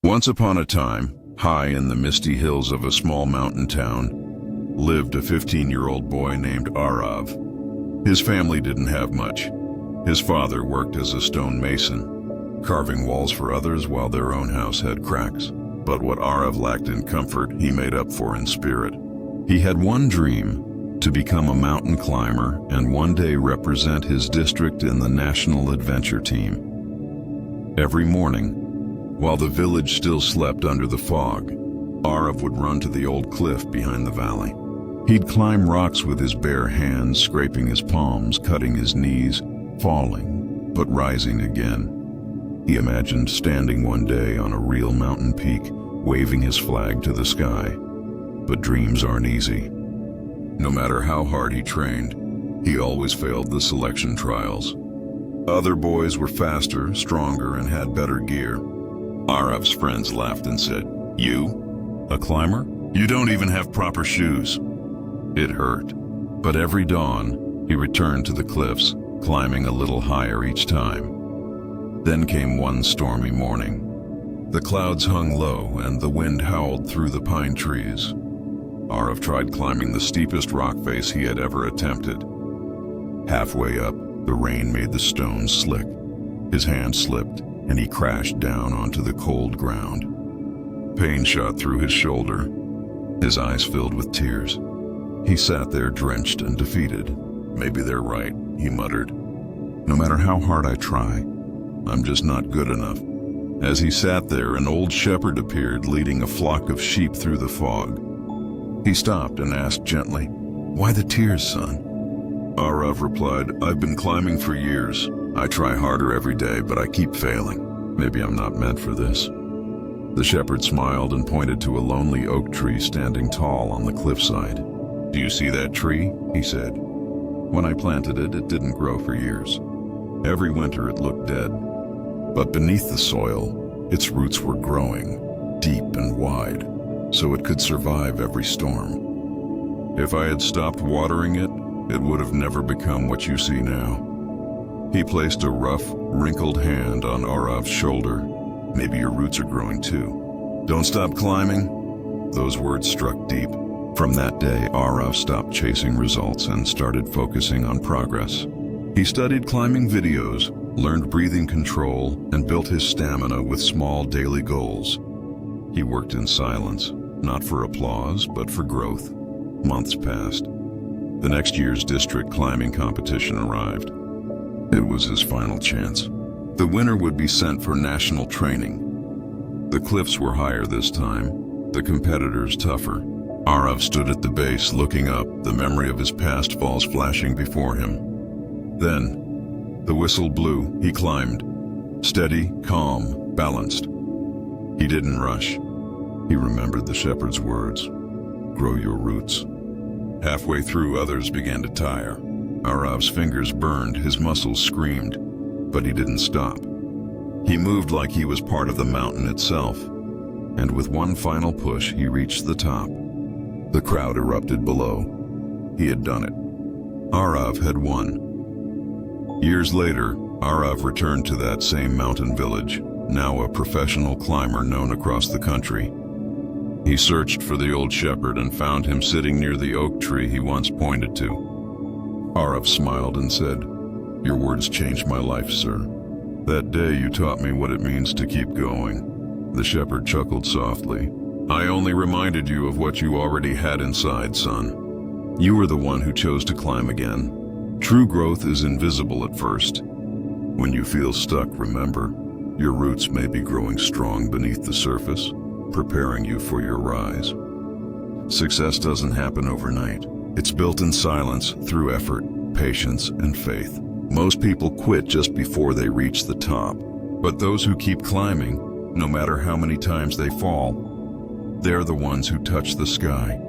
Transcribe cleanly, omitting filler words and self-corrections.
Once upon a time, high in the misty hills of a small mountain town, lived a 15-year-old boy named Aarav. His family didn't have much. His father worked as a stone mason, carving walls for others while their own house had cracks. But what Aarav lacked in comfort, he made up for in spirit. He had one dream: to become a mountain climber and one day represent his district in the national adventure team. Every morning, while the village still slept under the fog, Aarav would run to the old cliff behind the valley. He'd climb rocks with his bare hands, scraping his palms, cutting his knees, falling, but rising again. He imagined standing one day on a real mountain peak, waving his flag to the sky. But dreams aren't easy. No matter how hard he trained, he always failed the selection trials. Other boys were faster, stronger, and had better gear. Aarav's friends laughed and said, "You? A climber? You don't even have proper shoes." It hurt. But every dawn, he returned to the cliffs, climbing a little higher each time. Then came one stormy morning. The clouds hung low and the wind howled through the pine trees. Aarav tried climbing the steepest rock face he had ever attempted. Halfway up, the rain made the stones slick. His hand slipped, and he crashed down onto the cold ground. Pain shot through his shoulder. His eyes filled with tears. He sat there drenched and defeated. "Maybe they're right," he muttered. "No matter how hard I try, I'm just not good enough." As he sat there, an old shepherd appeared, leading a flock of sheep through the fog. He stopped and asked gently, "Why the tears, son?" Aarav replied, "I've been climbing for years. I try harder every day, but I keep failing. Maybe I'm not meant for this." The shepherd smiled and pointed to a lonely oak tree standing tall on the cliffside. "Do you see that tree?" he said. "When I planted it, it didn't grow for years. Every winter it looked dead. But beneath the soil, its roots were growing, deep and wide, so it could survive every storm. If I had stopped watering it, it would have never become what you see now." He placed a rough, wrinkled hand on Aarav's shoulder. "Maybe your roots are growing too. Don't stop climbing." Those words struck deep. From that day, Aarav stopped chasing results and started focusing on progress. He studied climbing videos, learned breathing control, and built his stamina with small daily goals. He worked in silence, not for applause, but for growth. Months passed. The next year's district climbing competition arrived. It was his final chance. The winner would be sent for national training. The cliffs were higher this time, the competitors tougher. Aarav stood at the base, looking up, the memory of his past falls flashing before him. Then, the whistle blew. He climbed. Steady, calm, balanced. He didn't rush. He remembered the shepherd's words, "Grow your roots." Halfway through, others began to tire. Aarav's fingers burned, his muscles screamed, but he didn't stop. He moved like he was part of the mountain itself, and with one final push, he reached the top. The crowd erupted below. He had done it. Aarav had won. Years later, Aarav returned to that same mountain village, now a professional climber known across the country. He searched for the old shepherd and found him sitting near the oak tree he once pointed to. Aarav smiled and said, "Your words changed my life, sir. That day you taught me what it means to keep going." The shepherd chuckled softly. "I only reminded you of what you already had inside, son. You were the one who chose to climb again. True growth is invisible at first. When you feel stuck, remember, your roots may be growing strong beneath the surface, preparing you for your rise." Success doesn't happen overnight. It's built in silence, through effort, patience, and faith. Most people quit just before they reach the top. But those who keep climbing, no matter how many times they fall, they're the ones who touch the sky.